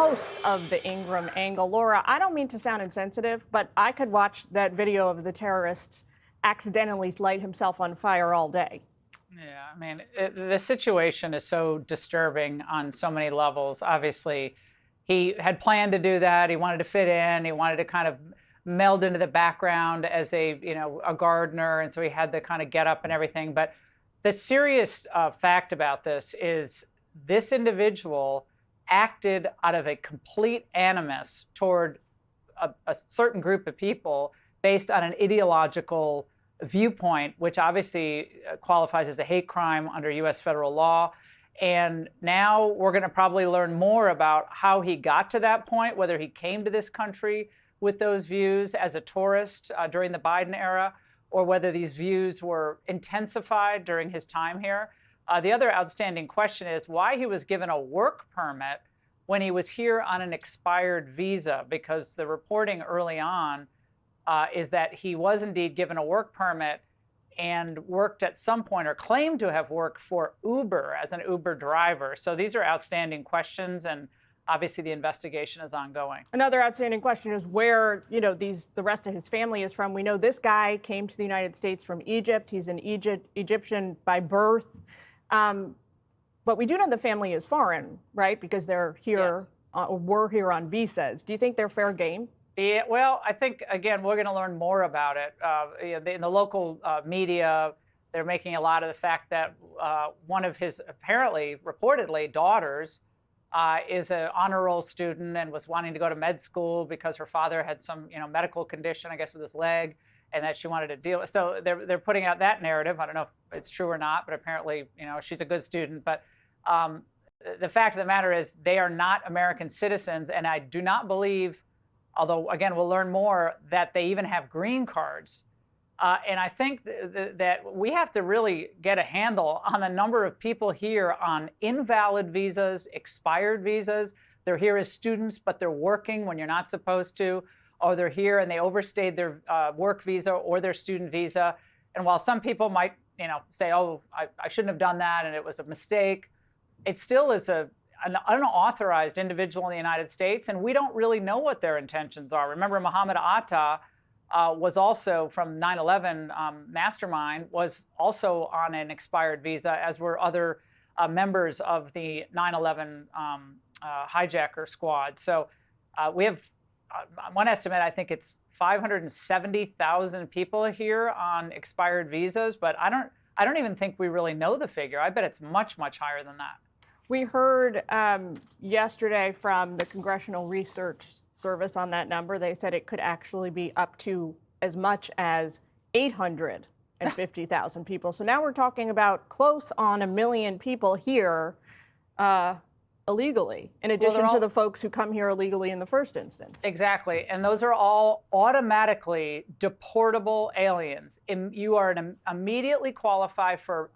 host of the Ingraham Angle. Laura, I don't mean to sound insensitive, but I could watch that video of the terrorist accidentally light himself on fire all day. Yeah, I mean, the situation is so disturbing on so many levels. Obviously, he had planned to do that. He wanted to fit in. He wanted to kind of meld into the background as a gardener, and so he had the kind of get up and everything. But the serious fact about this is this individual acted out of a complete animus toward a certain group of people based on an ideological viewpoint, which obviously qualifies as a hate crime under U.S. federal law. And now we're going to probably learn more about how he got to that point, whether he came to this country with those views as a tourist during the Biden era, or whether these views were intensified during his time here. The other outstanding question is why he was given a work permit when he was here on an expired visa, because the reporting early on is that he was indeed given a work permit and worked at some point, or claimed to have worked for Uber as an Uber driver. So these are outstanding questions, and obviously the investigation is ongoing. Another outstanding question is where, the rest of his family is from. We know this guy came to the United States from Egypt. He's an Egyptian by birth. But we do know the family is foreign, right? Because they're here, Yes. Were here on visas. Do you think they're fair game? Yeah, well, I think, again, we're going to learn more about it. In the local media, they're making a lot of the fact that one of his reportedly, daughters is an honor roll student and was wanting to go to med school because her father had some, medical condition, I guess, with his leg, and that she wanted to deal with. So they're putting out that narrative. I don't know if it's true or not, but apparently, she's a good student. But the fact of the matter is they are not American citizens, and I do not believe, although, again, we'll learn more, that they even have green cards. And I think that we have to really get a handle on the number of people here on invalid visas, expired visas. They're here as students, but they're working when you're not supposed to, or they're here and they overstayed their work visa or their student visa. And while some people might, say, oh, I shouldn't have done that and it was a mistake, it still is an unauthorized individual in the United States, and we don't really know what their intentions are. Remember, Mohammed Atta was also from 9/11 mastermind, was also on an expired visa, as were other members of the 9/11 hijacker squad. So we have one estimate, I think it's 570,000 people here on expired visas, but I don't even think we really know the figure. I bet it's much, much higher than that. We heard yesterday from the Congressional Research Service on that number. They said it could actually be up to as much as 850,000 people. So now we're talking about close on 1 million people here illegally, in addition to the folks who come here illegally in the first instance. Exactly. And those are all automatically deportable aliens. You are immediately qualified for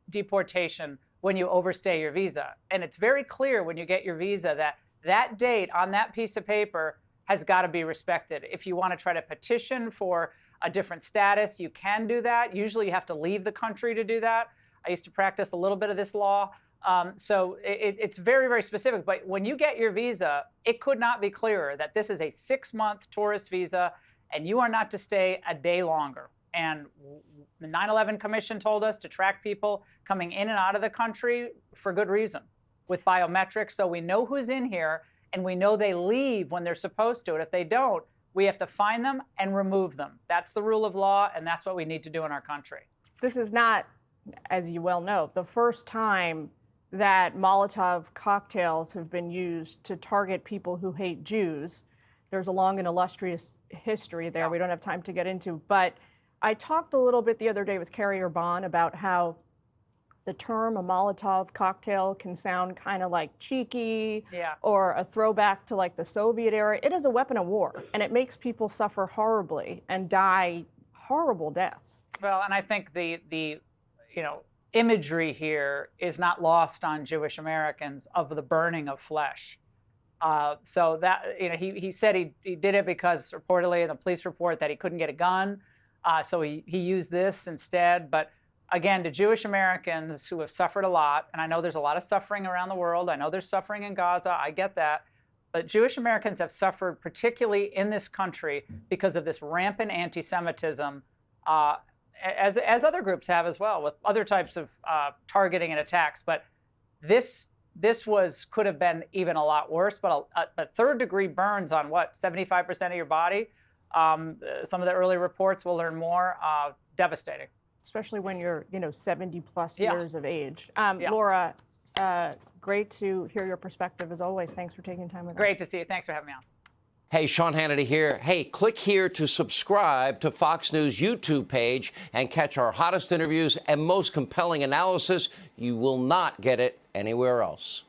deportation when you overstay your visa. And it's very clear when you get your visa that date on that piece of paper has got to be respected. If you want to try to petition for a different status, you can do that. Usually you have to leave the country to do that. I used to practice a little bit of this law. So it's very, very specific. But when you get your visa, it could not be clearer that this is a 6-month tourist visa and you are not to stay a day longer. And the 9/11 Commission told us to track people coming in and out of the country for good reason with biometrics. So we know who's in here and we know they leave when they're supposed to. And if they don't, we have to find them and remove them. That's the rule of law, and that's what we need to do in our country. This is not, as you well know, the first time that Molotov cocktails have been used to target people who hate Jews. There's a long and illustrious history there we don't have time to get into. But I talked a little bit the other day with Carrier Bond about how the term a Molotov cocktail can sound kind of like cheeky or a throwback to like the Soviet era. It is a weapon of war, and it makes people suffer horribly and die horrible deaths. Well, and I think the imagery here is not lost on Jewish Americans of the burning of flesh. So that, he said he did it because reportedly in the police report that he couldn't get a gun. So he used this instead. But again, to Jewish Americans who have suffered a lot, and I know there's a lot of suffering around the world. I know there's suffering in Gaza. I get that. but Jewish Americans have suffered, particularly in this country, because of this rampant anti-Semitism, as other groups have as well, with other types of targeting and attacks. But this could have been even a lot worse. But third-degree burns on what, 75% of your body? Some of the early reports, we'll learn more. Devastating. Especially when you're, 70 plus Yeah. years of age. Yeah. Laura, great to hear your perspective as always. Thanks for taking time with us. Great to see you. Thanks for having me on. Hey, Sean Hannity here. Hey, click here to subscribe to Fox News YouTube page and catch our hottest interviews and most compelling analysis. You will not get it anywhere else.